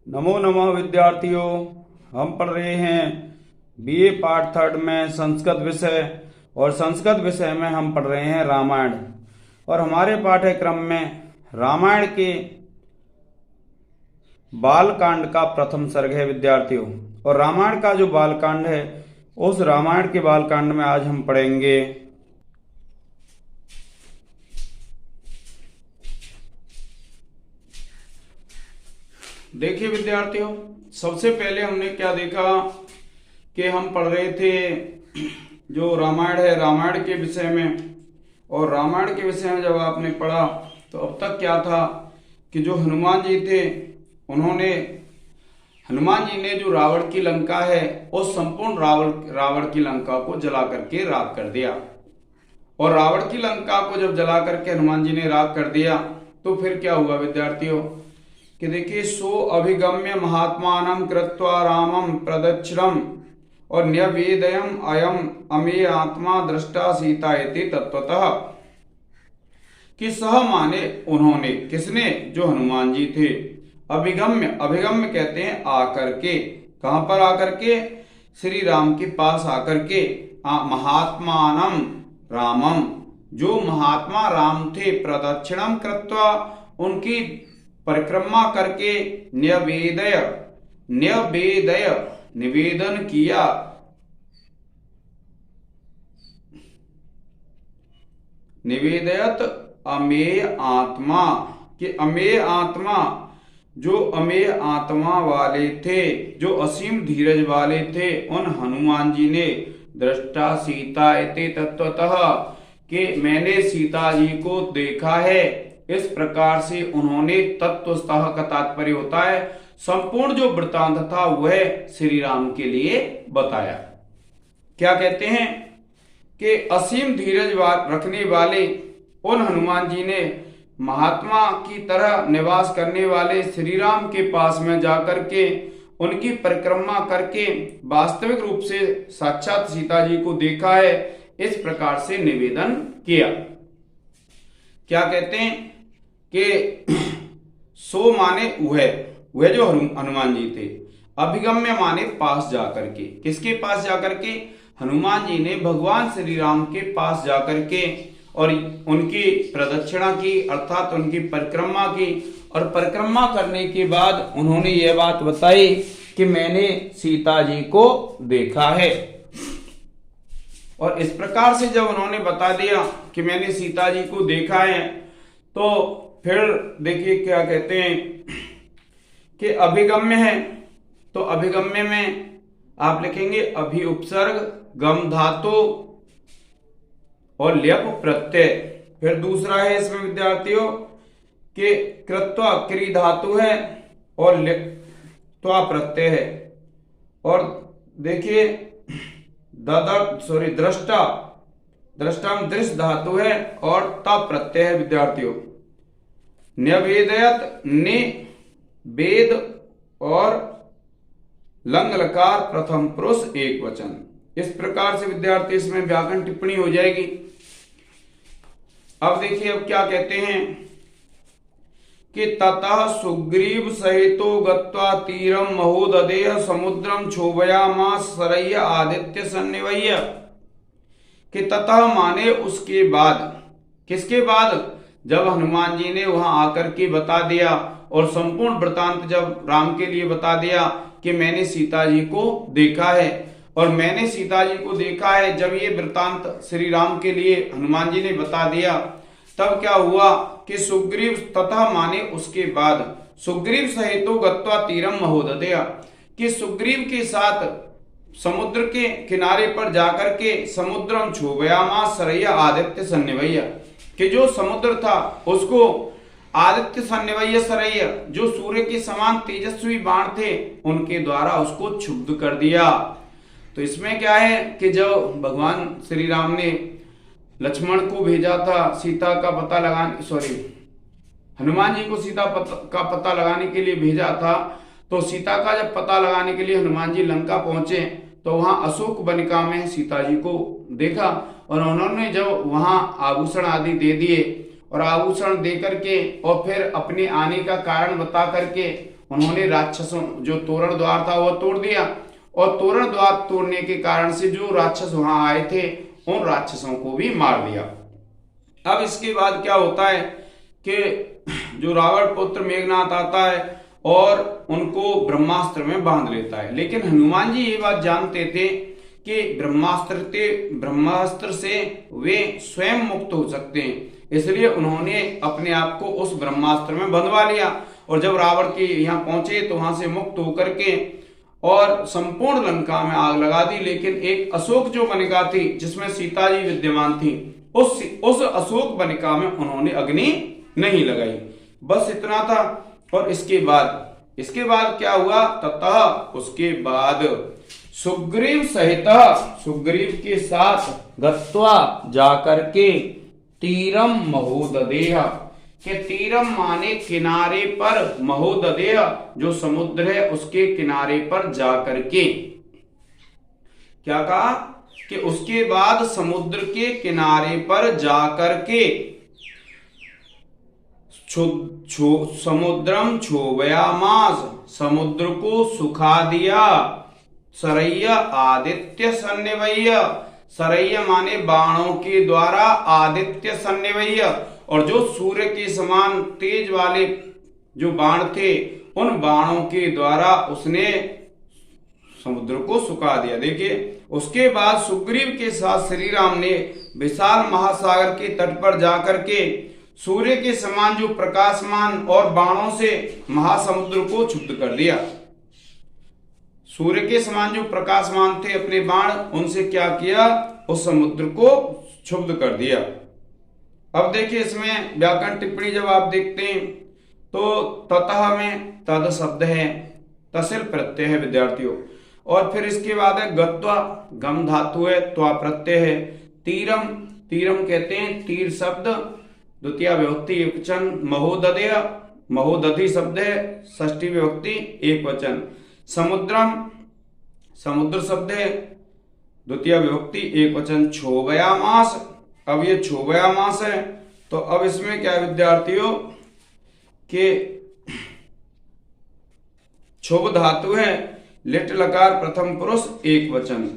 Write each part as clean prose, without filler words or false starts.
नमो नमः विद्यार्थियों। हम पढ़ रहे हैं बीए पार्ट थर्ड में संस्कृत विषय, और संस्कृत विषय में हम पढ़ रहे हैं रामायण। और हमारे पाठ्यक्रम में रामायण के बालकांड का प्रथम सर्ग है विद्यार्थियों। और रामायण का जो बालकांड है, उस रामायण के बालकांड में आज हम पढ़ेंगे देखिए विद्यार्थियों, सबसे पहले हमने क्या देखा कि हम पढ़ रहे थे जो रामायण है, रामायण के विषय में। और रामायण के विषय में जब आपने पढ़ा तो अब तक क्या था कि जो हनुमान जी थे, हनुमान जी ने जो रावण की लंका है, उस संपूर्ण रावण की लंका को जला करके राख कर दिया। और रावण की लंका को जब जला करके हनुमान जी ने राख कर दिया तो फिर क्या हुआ विद्यार्थियों कि देखिए, सो अभिगम्य महात्मानं कृत्वा रामं प्रदक्षिणम् और न्यवेदयम् अयम् अमे आत्मा दृष्टा सीता इति तत्वतः। कि सह माने उन्होंने, किसने? जो हनुमान जी थे। अभिगम्य, अभिगम्य कहते हैं आकर के। कहां पर आकर के? श्री राम के पास आकर के। महात्मानं रामम, जो महात्मा राम थे, प्रदक्षिणम कृत्वा, उनकी परिक्रमा करके, निवेदन किया। निवेदयत अमेय आत्मा, कि अमेय आत्मा, जो अमेय आत्मा वाले थे, जो असीम धीरज वाले थे, उन हनुमान जी ने दृष्टा सीता इति तत्वतः, कि मैंने सीता जी को देखा है, इस प्रकार से उन्होंने तत्वतः का तात्पर्य होता है संपूर्ण जो वृत्तांत था वह श्री राम के लिए बताया। क्या कहते हैं कि असीम धीरज रखने वाले उन हनुमान जी ने महात्मा की तरह निवास करने वाले श्री राम के पास में जाकर के उनकी परिक्रमा करके वास्तविक रूप से साक्षात सीता जी को देखा है, इस प्रकार से निवेदन किया। क्या कहते हैं कि सो माने वह जो हनुमान जी थे, अभिगम्य माने पास जाकर के। किसके पास जाकर के? हनुमान जी ने भगवान श्री राम के पास जाकर के और उनकी प्रदक्षिणा की, अर्थात उनकी परिक्रमा की। और परिक्रमा करने के बाद उन्होंने यह बात बताई कि मैंने सीता जी को देखा है। और इस प्रकार से जब उन्होंने बता दिया कि मैंने सीता जी को देखा है, तो फिर देखिए क्या कहते हैं कि अभिगम्य है, तो अभिगम्य में आप लिखेंगे अभि उपसर्ग, गम धातु और ल्यप प्रत्यय। फिर दूसरा है इसमें विद्यार्थियों कि कृत्वा, क्री धातु है और त्वा प्रत्यय है। और देखिए दृष्टा, दृष्टा में दृश्य धातु है और ता प्रत्यय है विद्यार्थियों। न्यवेदयत, ने वेद और लंग लकार प्रथम पुरुष एक वचन। इस प्रकार से विद्यार्थी इसमें व्याकरण टिप्पणी हो जाएगी। अब देखिए अब क्या कहते हैं कि ततः सुग्रीव सहितो गत्वा तीरम महोदधेय समुद्रम क्षोभयामास सरय्य आदित्य सन्निवय्य। कि ततः माने उसके बाद। किसके बाद? जब हनुमान जी ने वहां आकर के बता दिया और संपूर्ण वृतांत जब राम के लिए बता दिया कि मैंने सीता जी को देखा है, और मैंने सीता जी को देखा है, जब ये वृतांत श्री राम के लिए हनुमान जी ने बता दिया, तब क्या हुआ कि सुग्रीव, तथा माने उसके बाद, सुग्रीव सहितो गत्वा तीरम महोदधेय, कि सुग्रीव के साथ समुद्र के किनारे पर जाकर के समुद्रम क्षोभयामास सरय्य आदित्य सन्निवय्य, कि जो समुद्र था उसको आदित्य सन्निवय्य सरय्य, जो सूर्य के समान तेजस्वी बाण थे, उनके द्वारा उसको क्षुब्ध कर दिया। तो इसमें क्या है कि जब भगवान श्री राम ने लक्ष्मण को भेजा था सीता का पता लगाने, हनुमान जी को सीता का पता लगाने के लिए भेजा था, तो सीता का जब पता लगाने के लिए हनुमान जी लंका पहुंचे तो वहां अशोक वनिका में सीता जी को देखा, और उन्होंने जब वहां आभूषण आदि दे दिए और आभूषण दे करके और फिर अपने आने का कारण बता करके उन्होंने राक्षसों जो तोरण द्वार था वह तोड़ दिया, और तोरण द्वार तोड़ने के कारण से जो राक्षस वहां आए थे उन राक्षसों को भी मार दिया। अब इसके बाद क्या होता है कि जो रावण पुत्र मेघनाथ आता है और उनको ब्रह्मास्त्र में बांध लेता है, लेकिन हनुमान जी ये बात जानते थे कि ब्रह्मास्त्र से वे स्वयं मुक्त हो सकते हैं, इसलिए उन्होंने अपने आप को उस ब्रह्मास्त्र में बंधवा लिया। और जब रावण के यहाँ पहुंचे तो वहां से मुक्त होकर के और संपूर्ण लंका में आग लगा दी, लेकिन एक अशोक जो बनिका थी जिसमें सीता जी विद्यमान थी, उस अशोक बनिका में उन्होंने अग्नि नहीं लगाई। बस इतना था। और इसके बाद क्या हुआ, ततः उसके बाद सुग्रीव सहित, सुग्रीव के साथ गत्वा जाकर के तीरम महोददेह, के तीरम माने किनारे पर, महोददेह जो समुद्र है उसके किनारे पर जाकर के, क्या कहा कि उसके बाद समुद्र के किनारे पर जाकर के समुद्रम क्षोभयामास, समुद्र को सुखा दिया। सरय्य आदित्य सन्निवय्य, सरय्य माने बाणों के द्वारा, आदित्य सन्निवय्य, और जो सूर्य के समान तेज वाले जो बाण थे उन बाणों के द्वारा उसने समुद्र को सुखा दिया। देखिए उसके बाद सुग्रीव के साथ श्री राम ने विशाल महासागर के तट पर जाकर के सूर्य के समान जो प्रकाशमान और बाणों से महासमुद्र को क्षुब्ध कर दिया। सूर्य के समान जो प्रकाशमान थे अपने बाण, उनसे क्या किया, उस समुद्र को क्षुब्ध कर दिया। अब देखिए इसमें व्याकरण टिप्पणी जब आप देखते हैं तो ततः में तद शब्द है, तसिल प्रत्यय है विद्यार्थियों, और फिर इसके बाद है गत्वा, गम धातु है, त्वा प्रत्यय है। तीरम, तीरम कहते हैं तीर शब्द, द्वितीय विभक्ति एक वचन। महोददेय, महोदधि शब्द है, षष्ठी विभक्ति एक वचन। समुद्रम, समुद्र शब्द है, द्वितीय विभक्ति एक वचन। क्षोभयामास, अब ये क्षोभयामास है, तो अब इसमें क्या विद्यार्थियों के क्षोभ धातु है, लिट लकार प्रथम पुरुष एक वचन।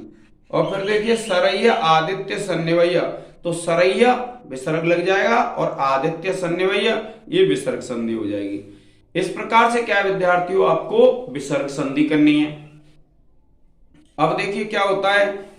और फिर देखिए सरय्य आदित्य सन्निवय्य, तो सरय्य विसर्ग लग जाएगा और आदित्य सन्निवय्य ये विसर्ग संधि हो जाएगी। इस प्रकार से क्या विद्यार्थियों आपको विसर्ग संधि करनी है। अब देखिए क्या होता है,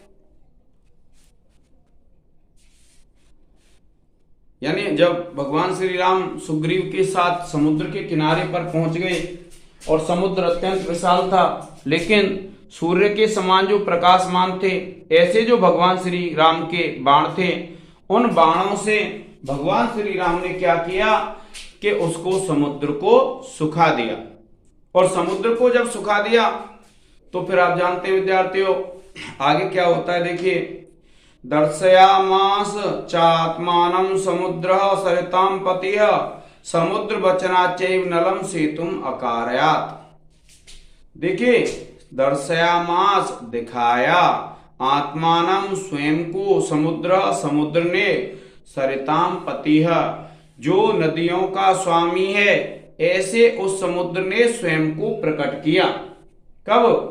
यानी जब भगवान श्री राम सुग्रीव के साथ समुद्र के किनारे पर पहुंच गए और समुद्र अत्यंत विशाल था, लेकिन सूर्य के समान जो प्रकाशमान थे, ऐसे जो भगवान श्री राम के बाण थे, उन बाणों से भगवान श्री राम ने क्या किया कि उसको समुद्र को सुखा दिया। और समुद्र को जब सुखा दिया तो फिर आप जानते हैं विद्यार्थियों आगे क्या होता है। देखिए दर्शयामास चात्मानं समुद्र सरितां पतिः समुद्र वचनाचैव नलं सेतुम अकारयात। देखिए दर्शयामास दिखाया, आत्मानं स्वयं को, समुद्र समुद्र ने, सरितां पतिः जो नदियों का स्वामी है, ऐसे उस समुद्र ने स्वयं को प्रकट किया। कब?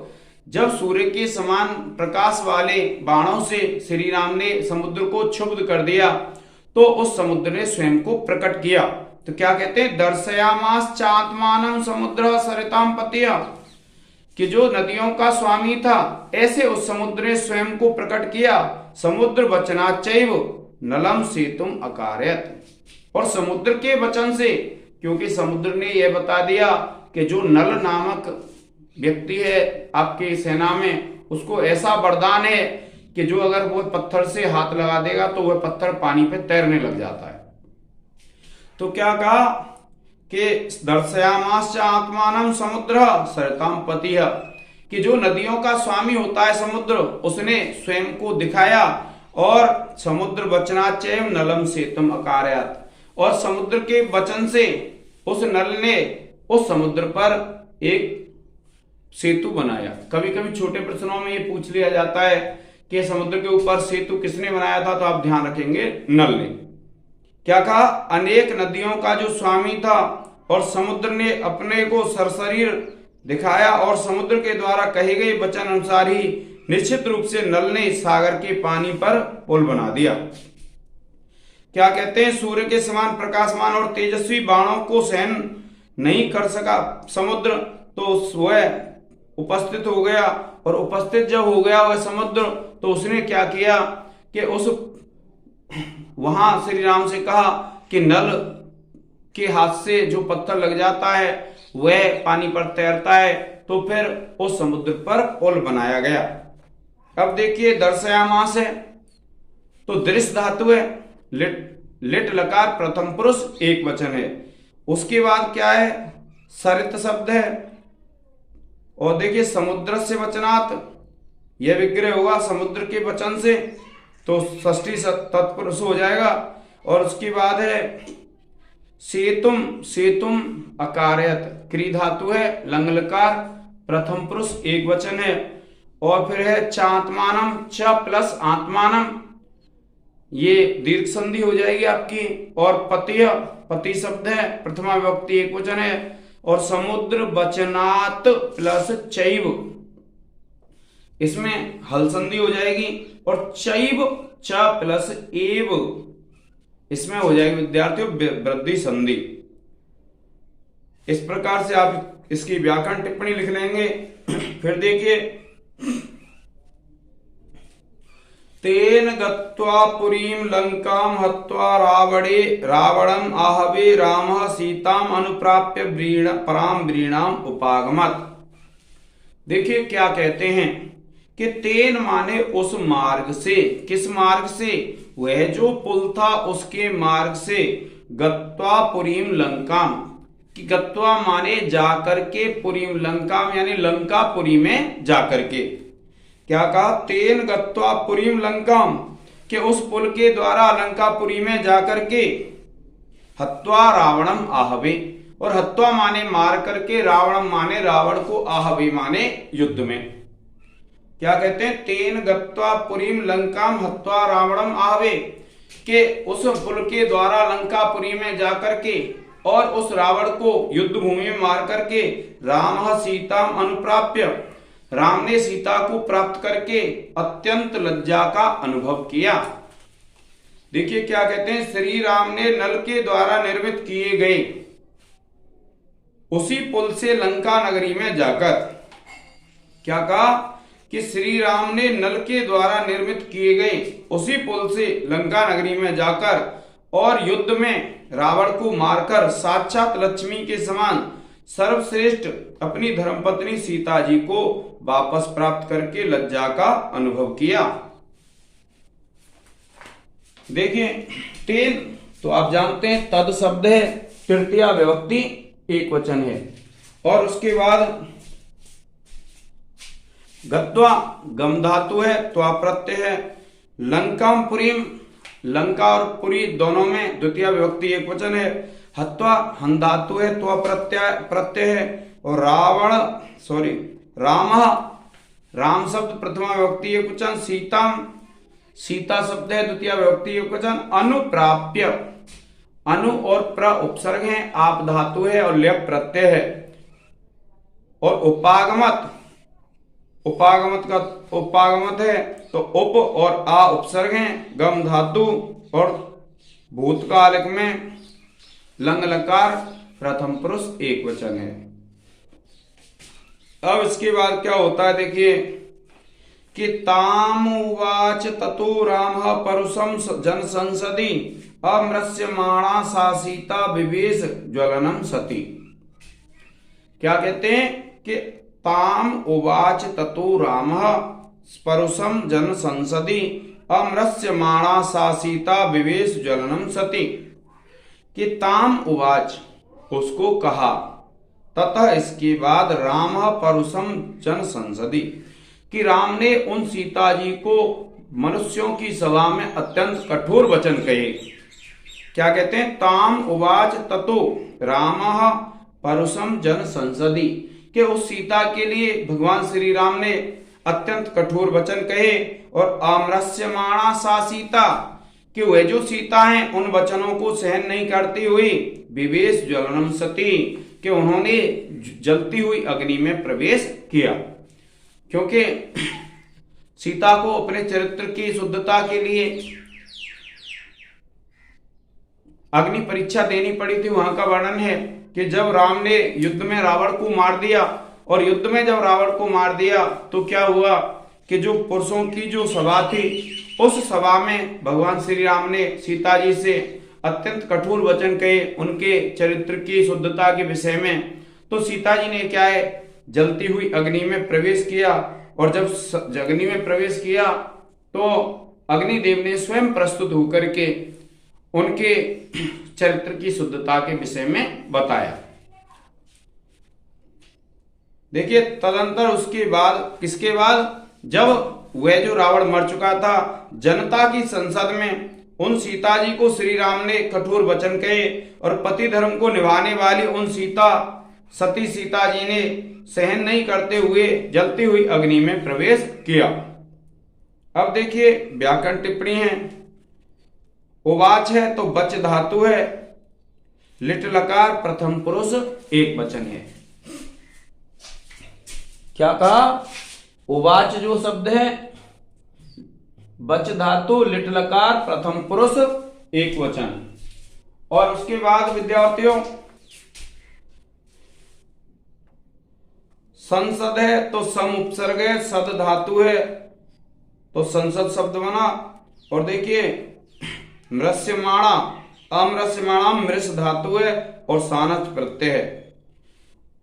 जब सूर्य के समान प्रकाश वाले बाणों से श्री राम ने समुद्र को क्षुब्ध कर दिया तो उस समुद्र ने स्वयं को प्रकट किया। तो क्या कहते हैं, दर्शयामास चात्मानं समुद्र सरितां पतिः, कि जो नदियों का स्वामी था ऐसे उस समुद्र ने स्वयं को प्रकट किया। समुद्र वचनाचैव नलं सेतुम अकारयत, और समुद्र के वचन से, क्योंकि समुद्र ने यह बता दिया कि जो नल नामक व्यक्ति है आपकी सेना में, उसको ऐसा वरदान है कि जो अगर वो पत्थर से हाथ लगा देगा तो वह पत्थर पानी पे तैरने लग जाता है। तो क्या कहा कि दर्शयामास आत्मानं समुद्र सरितां पतिः, कि जो नदियों का स्वामी होता है समुद्र, उसने स्वयं को दिखाया। और समुद्र वचनाचैव नलं सेतुम अकारयत, और समुद्र के वचन से उस नल ने उस समुद्र पर एक सेतु बनाया। कभी कभी छोटे प्रश्नों में ये पूछ लिया जाता है कि समुद्र के ऊपर सेतु किसने बनाया था, तो आप ध्यान रखेंगे नल ने। क्या कहा, अनेक नदियों का जो स्वामी था और समुद्र ने अपने को सरशरीर दिखाया और समुद्र के द्वारा कहे गए वचन अनुसार ही निश्चित रूप से नल ने सागर के पानी पर पुल बना दिया। क्या कहते हैं, सूर्य के समान प्रकाशमान और तेजस्वी बाणों को सहन नहीं कर सका समुद्र, तो वह उपस्थित हो गया, और उपस्थित जब हो गया वह समुद्र, तो उसने क्या किया कि वहां श्री राम से कहा कि नल के हाथ से जो पत्थर लग जाता है वह पानी पर तैरता है, तो फिर उस समुद्र पर पुल बनाया गया। अब देखिए दर्शयामास है, तो दृश्य धातु है, लिट लकार प्रथम पुरुष एक वचन है। उसके बाद क्या है, सरित शब्द है, और देखिए समुद्र से वचनात्, यह विग्रह होगा समुद्र के वचन से, तो षष्ठी तत्पुरुष हो जाएगा। और उसके बाद है सेतुम, सेतुम अकारयत, क्री धातु है, लंग लकार प्रथम पुरुष एक वचन है। और फिर है चात्मानम, च प्लस आत्मानम, ये दीर्घ संधि हो जाएगी आपकी। और पतिय, पति शब्द है, प्रथमा विभक्ति एक वचन है। और समुद्र वचनात् प्लस चैव, इसमें हल संधि हो जाएगी। और चैव च प्लस एव, इसमें हो जाएगी विद्यार्थियों वृद्धि संधि। इस प्रकार से आप इसकी व्याकरण टिप्पणी लिख लेंगे। फिर देखिए, तेन गत्वा पुरीम लंकाम हत्वा रावणम आहवे रामः सीताम अनुप्राप्य पराम व्रीणाम उपागमत्। देखिए क्या कहते हैं कि तेन माने उस मार्ग से, किस मार्ग से, वह जो पुल था उसके मार्ग से, गत्वा पुरीम लंकाम, कि गत्वा माने जाकर के, पुरीम लंकाम यानी लंकापुरी में जाकर के। क्या कहा, तेन गत्वा पुरीम लंकाम, कि उस पुल के द्वारा लंकापुरी में जाकर के, हत्वा रावणम आहवे, और हत्वा माने मार करके, रावणम माने रावण को, आहवे माने युद्ध में। क्या कहते हैं, तेन गत्वा पुरीम लंकाम हत्वा रावणम आहवे, के उस पुल के द्वारा लंकापुरी में जाकर के और उस रावण को युद्ध भूमि में मार करके, राम सीताम अनुप्राप्य, राम ने सीता को प्राप्त करके अत्यंत लज्जा का अनुभव किया। देखिए क्या कहते हैं, श्री राम ने नल के द्वारा निर्मित किए गए उसी पुल से लंका नगरी में जाकर, क्या कहा कि श्री राम ने नल के द्वारा निर्मित किए गए उसी पुल से लंका नगरी में जाकर और युद्ध में रावण को मारकर साक्षात लक्ष्मी के समान सर्वश्रेष्ठ अपनी धर्मपत्नी सीता जी को वापस प्राप्त करके लज्जा का अनुभव किया। देखिए तेन, तो आप जानते हैं तद शब्द है, तृतीया विभक्ति एक वचन है। और उसके बाद गत्वा, गम धातु है, त्वा प्रत्यय है। लंकाम पुरीम, लंका और पुरी दोनों में द्वितीय विभक्ति एक वचन है। हत्वा, हन धातु है, त्वा प्रत्यय है। और रावण, राम, राम शब्द प्रथमा विभक्ति एक वचन। सीताम, सीता शब्द है, द्वितीय विभक्ति एक वचन। अनुप्राप्य, अनु और प्र उपसर्ग है, आप धातु है और ल्यप प्रत्यय है। और उपागमत, उपागमत है, तो उप और आ उपसर्ग हैं, गम धातु और भूतकालिक में लंग लकार प्रथम पुरुष एक वचन है। अब इसके बाद क्या होता है, देखिए कि तामुवाच ततो रामः परुषं जन संसदि अमृष्यमाणा सा सीता विवेश ज्वलनम सती। क्या कहते हैं कि ताम उवाच ततो रामः परुषं जन संसदि अमृष्यमाणा सा सीता विवेश ज्वलनम सती, कि ताम उवाच उसको कहा, ततः इसके बाद राम परुषम जन संसदि, कि राम ने उन सीता जी को मनुष्यों की सभा में अत्यंत कठोर वचन कहे। क्या कहते हैं, ताम उवाच ततो राम परुषम जन संसदि, कि उस सीता के लिए भगवान श्री राम ने अत्यंत कठोर वचन कहे। और आमरस्यमाणा सा सीता, कि वह जो सीता हैं उन वचनों को सहन नहीं करती हुई विवेश ज्वलनम सती, कि उन्होंने जलती हुई अग्नि में प्रवेश किया। क्योंकि सीता को अपने चरित्र की शुद्धता के लिए अग्नि परीक्षा देनी पड़ी थी। वहां का वर्णन है कि जब राम ने युद्ध में रावण को मार दिया, और युद्ध में जब रावण को मार दिया तो क्या हुआ कि जो पुरुषों की जो सभा थी, उस सभा में भगवान श्री राम ने सीता जी से अत्यंत कठोर वचन कहे उनके चरित्र की शुद्धता के विषय में। तो सीता जी ने क्या है, जलती हुई अग्नि में प्रवेश किया, और जब अग्नि में प्रवेश किया तो अग्निदेव ने स्वयं प्रस्तुत होकर के उनके चरित्र की शुद्धता के विषय में बताया। देखिए, तदंतर उसके बाद, किसके बाद, जब वह जो रावण मर चुका था, जनता की संसद में उन सीता जी को श्री राम ने कठोर वचन कहे, और पति धर्म को निभाने वाली उन सती सीता जी ने सहन नहीं करते हुए जलती हुई अग्नि में प्रवेश किया। अब देखिए व्याकरण टिप्पणी है। उवाच है तो बच धातु है, लिट लकार प्रथम पुरुष एक वचन है। क्या कहा, उवाच जो शब्द है बच धातु लिट लकार प्रथम पुरुष एक वचन। और उसके बाद विद्यार्थियों संसद है तो सम उपसर्ग है, सद धातु है तो संसद शब्द बना। और देखिए मृस्यमाणा, अमृस्यमाणा मृष धातु है और सानच प्रत्यय है।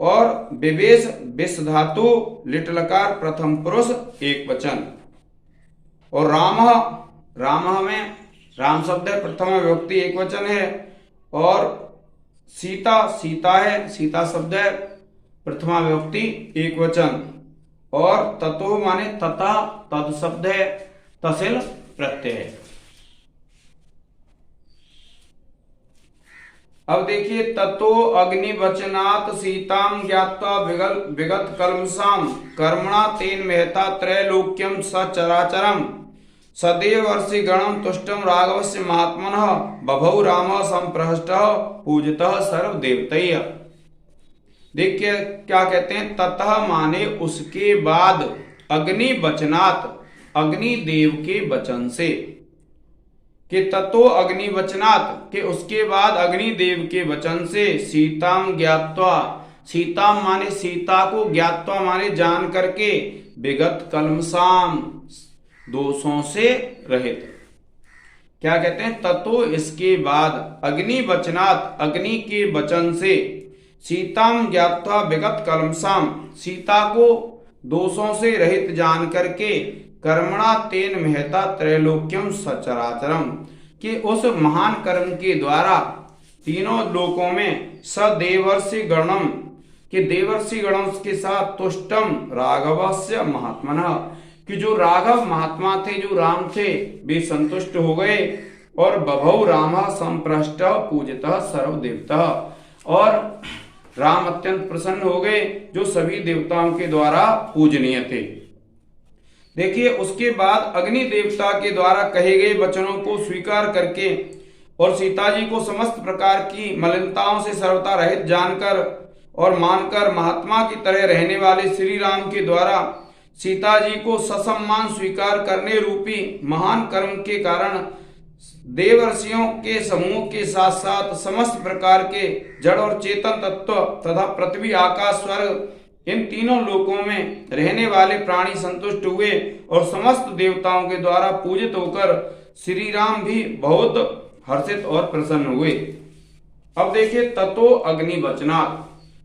और विवेश विष धातु लिट लकार प्रथम पुरुष एक वचन। और राम में राम शब्द है प्रथम विभक्ति एक वचन है। और सीता है, सीता शब्द है प्रथमा विभक्ति एक वचन। और ततो माने तथा, तद शब्द है तसिल प्रत्यय है। अब देखिए ततो अग्नि वचनात् सीताम ज्ञात्वा विगत कल्मषाम कर्मणा तेन महता त्रैलोक्यम सचराचरम सदैव वर्षि गणम तुष्टम राघवस्य महात्मनः बभौ रामः संप्रहष्टः पूजितः सर्वदेवतैः। देखिए क्या कहते हैं, ततः माने उसके बाद, अग्नि वचनात् अग्नि देव के वचन से, कि ततो अग्नि वचनात् के उसके बाद अग्नि देव के वचन से, सीताम ज्ञात्वा, सीताम माने सीता को, ज्ञात्वा माने जान करके, विगत कल्मषाम दोषों से रहित। क्या कहते हैं, ततो इसके बाद, अग्नि वचनात् अग्नि के वचन से, सीताम ज्ञात्वा विगत कल्मषाम सीता को दोषों से रहित जान करके, कर्मणा तेन महता त्रैलोक्यम सचराचरम कि उस महान कर्म के द्वारा तीनों लोकों में सदेवर्षि गणम कि देवर्षि गणों के साथ तुष्टम राघवस्य महात्मनः कि जो राघव महात्मा थे, जो राम थे, वे संतुष्ट हो गए। और बभौ रामः संप्रष्ट पूजितः सर्वदेवतः और राम अत्यंत प्रसन्न हो गए, जो सभी देवताओं के द्वारा पूजनीय थे। देखिए उसके बाद अग्नि देवता के द्वारा कहे गए वचनों को स्वीकार करके और सीता जी को समस्त प्रकार की मलिनताओं से सर्वथा रहित जानकर और मानकर महात्मा की तरह रहने वाले श्री राम के द्वारा सीता जी को ससम्मान स्वीकार करने रूपी महान कर्म के कारण देवर्षियों के समूह के साथ साथ समस्त प्रकार के जड़ और चेतन तत्व तथा पृथ्वी आकाश स्वर्ग इन तीनों लोकों में रहने वाले प्राणी संतुष्ट हुए और समस्त देवताओं के द्वारा पूजित होकर श्री राम भी बहुत हर्षित और प्रसन्न हुए। अब देखिए ततो अग्नि वचनात्,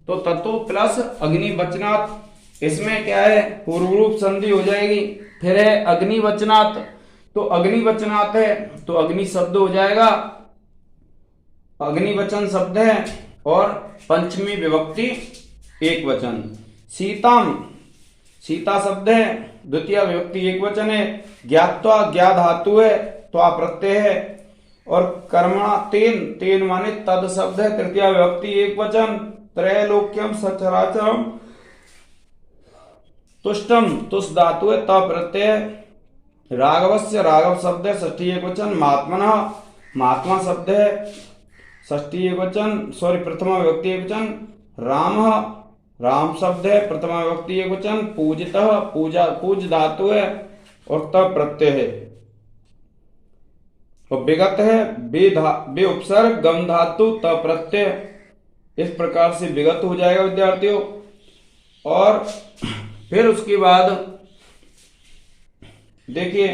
तो ततो प्लस अग्नि वचनात्, इसमें क्या है पूर्व रूप संधि हो जाएगी। फिर है अग्नि वचनात्, तो अग्नि वचनात् है तो अग्नि शब्द हो जाएगा, अग्नि वचन शब्द है और पंचमी विभक्ति एक वचन। सीताम, सीता शब्द है, द्वितीय विभक्ति एक वचन है। ज्ञात्वा, ज्ञा धातु है, त्वा प्रत्यय है। और कर्मणा तेन, तेन माने तद शब्द है, तृतीय विभक्ति एक वचन। त्रैलोक्यम सचराचरम, तुष्टम, तुष धातु है, त प्रत्यय, राघवस्य, राघव शब्द है षष्ठी एकवचन। महात्मनः, महात्मा शब्द है षष्ठी एकवचन, सॉरी प्रथमा विभक्ति एकवचन। रामः, राम शब्द है प्रथमा विभक्ति एकवचन। पूजितः, पूजा पूज धातु है और तब प्रत्यय है। और विगत है बे उपसर्ग गम धातु त प्रत्यय। इस प्रकार से विगत हो जाएगा विद्यार्थियों। और फिर उसके बाद देखिए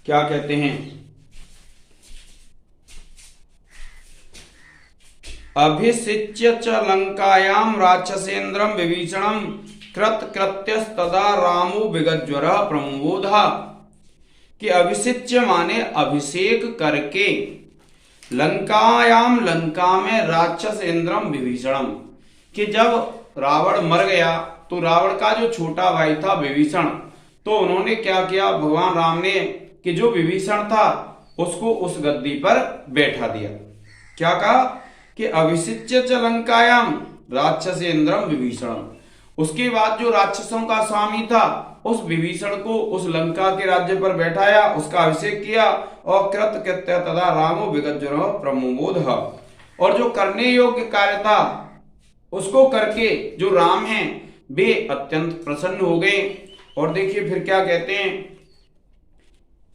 क्या कहते हैं, अभिषिच्य च लंकायाम राक्षसेन्द्रम विभीषणम कृत कृत्यस्तदा रामो विगज्वरः प्रमुबोधा। कि अभिषिच्य माने अभिषेक करके, लंकायाम लंका में राक्षस इंद्रम विभीषणम, कि जब रावण मर गया तो रावण का जो छोटा भाई था विभीषण, तो उन्होंने क्या किया, भगवान राम ने कि जो विभीषण था उसको उस गद्दी पर बैठा दिया। क्या कहा कि अभिषिच्य च लंकायाम राक्षसेन्द्रम विभीषणम। उसके बाद जो राक्षसों का स्वामी था उस विभीषण को उस लंका के राज्य पर बैठाया, उसका अभिषेक किया। और कृत कृत्य तदा रामो विगज्वरः प्रमुबोधः। और जो करने योग्य कार्य था उसको करके जो राम हैं वे अत्यंत प्रसन्न हो गए। और देखिए फिर क्या कहते हैं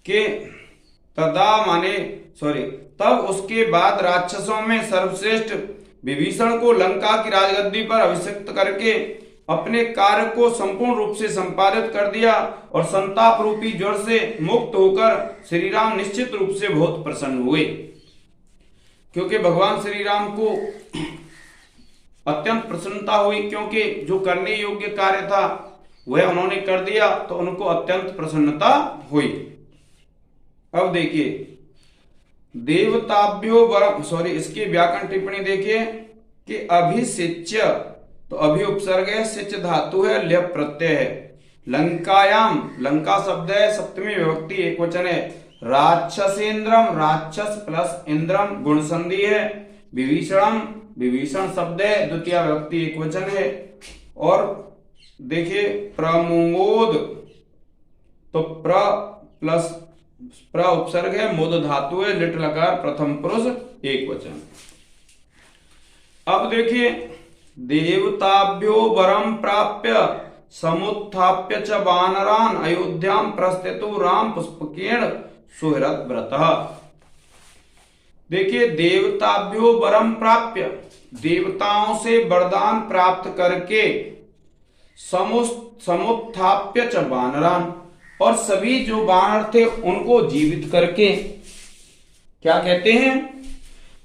कि तदा माने सॉरी तब उसके बाद राक्षसों में सर्वश्रेष्ठ विभीषण को लंका की राजगद्दी पर अभिषिक्त करके अपने कार्य को संपूर्ण रूप से संपादित कर दिया। और संताप रूपी ज्वर से मुक्त होकर श्री राम निश्चित रूप से बहुत प्रसन्न हुए, क्योंकि भगवान श्री राम को अत्यंत प्रसन्नता हुई, क्योंकि जो करने योग्य कार्य था वह उन्होंने कर दिया, तो उनको अत्यंत प्रसन्नता हुई। अब देखिए देवताभ्यो वरम, सॉरी इसकी व्याकरण टिप्पणी देखिए कि अभिषिच्य, तो अभि उपसर्ग है, सिच धातु है, ल्य प्रत्यय है। लंकायाम, लंका शब्द है सप्तमी विभक्ति एकवचन है। राक्षसेन्द्रम, राक्षस प्लस इंद्रम गुण संधि है। विभीषणम, विभीषण शब्द है द्वितीय विभक्ति एकवचन है। और देखिए प्रमुमोद, तो प्र प्लस प्र उपसर्ग है, मोद धातु है, लिट लकार प्रथम पुरुष एकवचन। अब देखिए देवताभ्यो वरम प्राप्य समुत्थाप्य च वानरान अयोध्याम प्रस्थितो राम पुष्पकेण सुहृद व्रतः। देखिए देवताभ्यो वरम प्राप्य, देवताओं से वरदान प्राप्त करके, समुत्थाप्य च वानरान, और सभी जो वानर थे उनको जीवित करके, क्या कहते हैं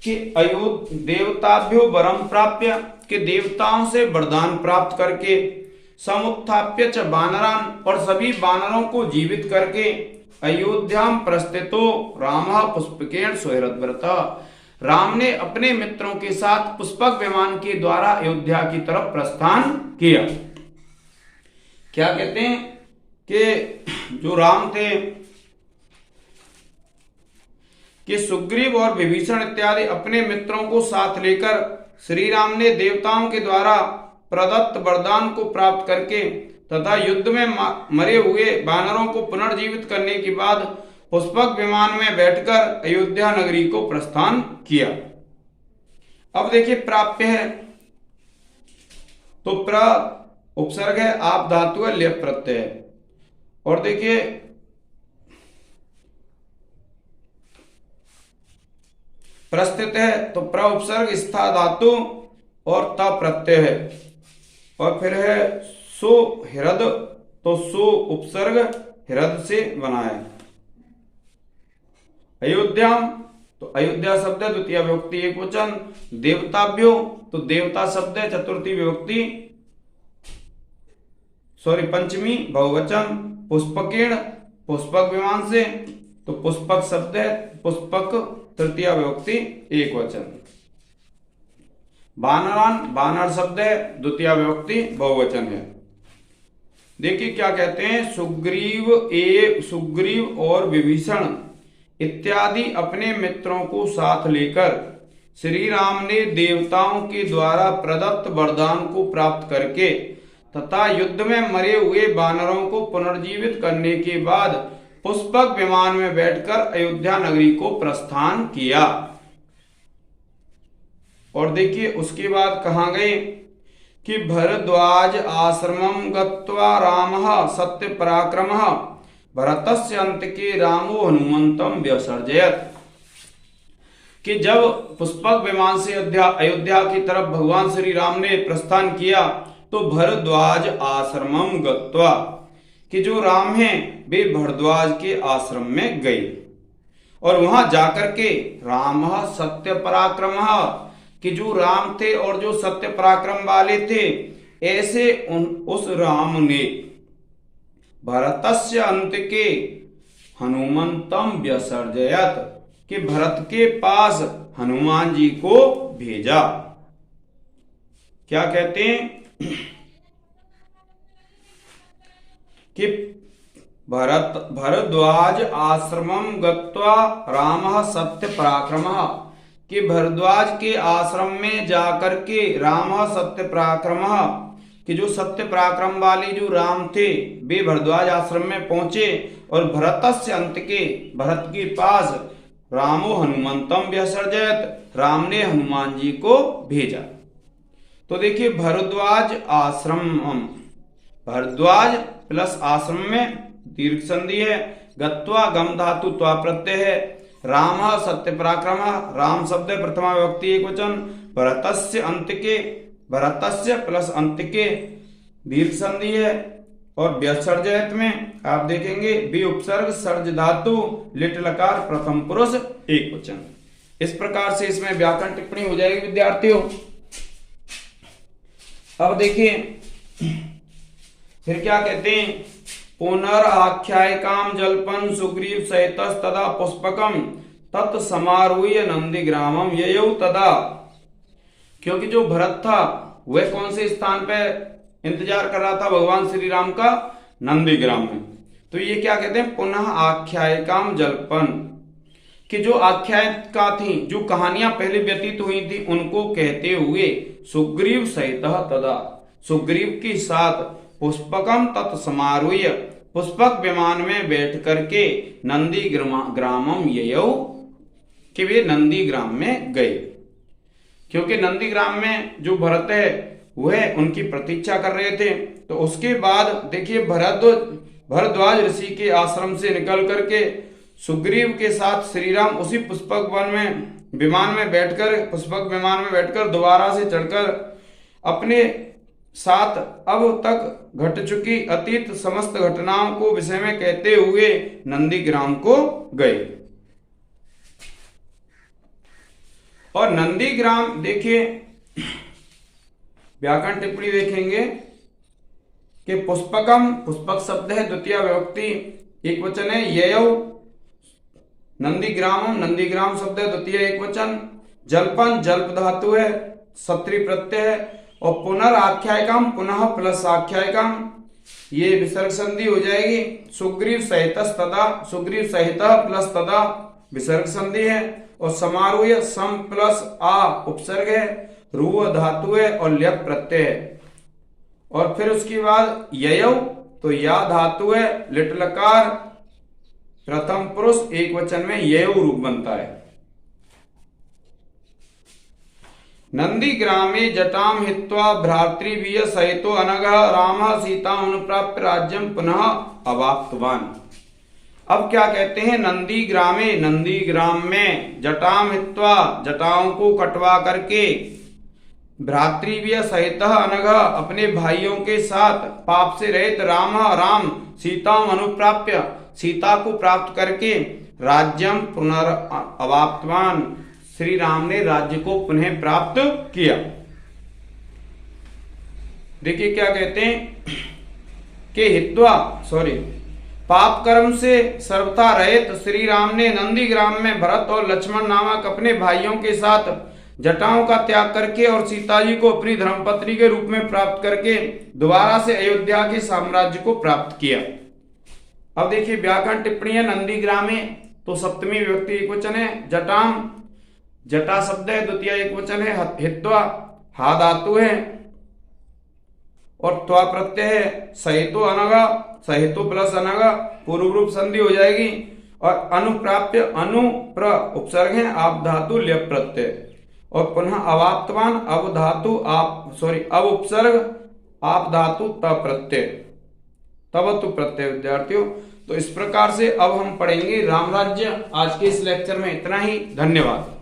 कि देवताभ्यो वरम प्राप्य, कि देवताओं से वरदान प्राप्त करके, समुत्थाप्य च वानरान, और सभी वानरों को जीवित करके, अयोध्याम प्रस्थितो रामः पुष्पकेण सुहृद व्रतः, राम ने अपने मित्रों के साथ पुष्पक विमान के द्वारा अयोध्या की तरफ प्रस्थान किया। क्या कहते हैं कि जो राम थे कि सुग्रीव और विभीषण इत्यादि अपने मित्रों को साथ लेकर श्री राम ने देवताओं के द्वारा प्रदत्त वरदान को प्राप्त करके तथा युद्ध में मरे हुए वानरों को पुनर्जीवित करने के बाद पुष्पक विमान में बैठकर अयोध्या नगरी को प्रस्थान किया। अब देखिए प्राप्य है, तो प्र उपसर्ग है, आप धातु है, ल्य प्रत्यय है। और देखिए प्रस्थित है, तो प्र उपसर्ग स्था धातु और त प्रत्यय है। और फिर है सुहृद, तो सु उपसर्ग हृद से बना है। अयोध्या, तो अयोध्या शब्द है द्वितीय विभक्ति एकवचन। देवताभ्यो, तो देवता शब्द है चतुर्थी विभक्ति पंचमी बहुवचन। पुष्पकेण, पुष्पक विमान से, तो पुष्पक शब्द है पुष्पक तृतीय विभक्ति एकवचन। वानरान, वानर शब्द है द्वितीय विभक्ति बहुवचन है। देखिए क्या कहते हैं, सुग्रीव और विभीषण इत्यादि अपने मित्रों को साथ लेकर श्री राम ने देवताओं के द्वारा प्रदत्त वरदान को प्राप्त करके तथा युद्ध में मरे हुए वानरों को पुनर्जीवित करने के बाद पुष्पक विमान में बैठकर अयोध्या नगरी को प्रस्थान किया। और देखिए उसके बाद कहां गए कि भरद्वाज आश्रमं गत्वा रामः सत्य पराक्रमः भरतस्य अंतके रामो हनुमंतम व्यसर्जयत। कि जब पुष्पक विमान से अयोध्या की तरफ भगवान श्री राम ने प्रस्थान किया तो भरद्वाज आश्रमम गत्वा, कि जो राम हैं वे भरद्वाज के आश्रम में गए और वहां जाकर के राम सत्य पराक्रम, कि जो राम थे और जो सत्य पराक्रम वाले थे ऐसे उस राम ने भरतस्य अंतके हनुमंतम व्यसर्जयत, कि भरत के पास हनुमान जी को भेजा। क्या कहते हैं कि भरद्वाज आश्रमम गत्वा रामः सत्य पराक्रमः, कि भरद्वाज के आश्रम में जाकर के रामः सत्य पराक्रमः, कि जो सत्य पराक्रम वाले जो राम थे वे भरद्वाज आश्रम में पहुंचे और भरतस्य अंतके, भरत के पास रामो हनुमंतम व्यसर्जयत, राम ने हनुमान जी को भेजा। तो देखिए भरद्वाज आश्रम, भरद्वाज प्लस आश्रम में दीर्घ संधि है, गत्वा गम धातु त्वा प्रत्यय है, राम सत्य पराक्रम, राम शब्द प्रथमा विभक्ति एक वचन, भरतस्य अंतके, भरतस्य प्लस अंतके दीर्घ संधि है और व्यसर्जयत में आप देखेंगे बी उपसर्ग सर्ज धातु लिट लकार प्रथम पुरुष एक वचन। इस प्रकार से इसमें व्याकरण टिप्पणी हो जाएगी विद्यार्थियों। अब देखिए फिर क्या कहते हैं, पुनराख्यायिकाम जल्पन सुग्रीव सहित तदा पुष्पकम तत्समारूह्य नंदीग्रामम ययौ तदा, क्योंकि जो भरत था वह कौन से स्थान पे इंतजार कर रहा था भगवान श्री राम का, नंदीग्राम में। तो ये क्या कहते हैं, पुनः आख्यायिकाम जल्पन, कि जो आख्यायिका थी, जो कहानियां पहले व्यतीत हुई थी उनको कहते हुए सुग्रीव सहित तदा, सुग्रीव के साथ पुष्पकम तत्समारूह्य, पुष्पक विमान में बैठ करके नंदी ग्रामम ययौ, कि वे नंदीग्राम में गए, क्योंकि नंदीग्राम में जो भरत है वह उनकी प्रतीक्षा कर रहे थे। तो उसके बाद देखिए भरद्वाज ऋषि के आश्रम से निकल करके सुग्रीव के साथ श्री राम उसी पुष्पक वन में विमान में बैठकर, पुष्पक विमान में बैठकर दोबारा से चढ़कर अपने साथ अब तक घट चुकी अतीत समस्त घटनाओं को विषय में कहते हुए नंदीग्राम को गए। और नंदीग्राम देखिए व्याकरण टिप्पणी देखेंगे कि पुष्पकम, पुष्पक शब्द है द्वितीय विभक्ति एक वचन है, ययौ नंदीग्रामम, नंदीग्राम शब्द है द्वितीय एक वचन, जल्पन जल्प धातु है सत्री प्रत्यय है, और पुनराख्यायिकाम पुनः प्लस आख्यायिकाम ये विसर्ग संधि हो जाएगी, सुग्रीव सहित तदा, सुग्रीव सहित प्लस तदा विसर्ग संधि है, और समारूह्य सम प्लस आ उपसर्ग है, रूह धातु है और ल्यप प्रत्यय है। और फिर उसके बाद ययौ, तो या धातु है लिट लकार प्रथम पुरुष एक वचन में ययौ रूप बनता है। नंदीग्रामे जटाम हित्वा भ्रातृवीय सहितो अनघः रामः सीताम् अनुप्राप्य राज्यम पुनः अवाप्तवान। अब क्या कहते हैं, नंदीग्रामे, नंदीग्राम में जटाम हित्वा, जटाओं को कटवा करके, भ्रातृव्य सहित अनघः अपने भाइयों के साथ, पाप से रहित, राम राम सीताम अनुप्राप्य सीता को प्राप्त करके, राज्यम पुनरअवाप्तवान श्री राम ने राज्य को पुनः प्राप्त किया। देखिए क्या कहते हैं कि हित्वा पाप कर्म से सर्वथा रहित श्री राम ने नंदीग्राम में भरत और लक्ष्मण नामक अपने भाइयों के साथ जटाओं का त्याग करके और सीता जी को अपनी धर्मपत्नी के रूप में प्राप्त करके दोबारा से अयोध्या के साम्राज्य को प्राप्त किया। अब देखिए व्याकरण टिप्पणी, नंदीग्रामे तो सप्तमी विभक्ति एक वचन है, जटाम जटा शब्द है द्वितीय एक वचन है, हित्वा हा धातु है और त्वा प्रत्यय है सहितो अनगा, सहितो प्लस अनगा पूर्व रूप संधि हो जाएगी। और अनुप्राप्य अनु प्र उपसर्ग है आप धातु ल्यप प्रत्यय, और पुनः अवाप्तवान अब धातु अब उपसर्ग आप धातु त प्रत्यय, तब तु प्रत्यय विद्यार्थियों। तो इस प्रकार से अब हम पढ़ेंगे रामराज्य। आज के इस लेक्चर में इतना ही, धन्यवाद।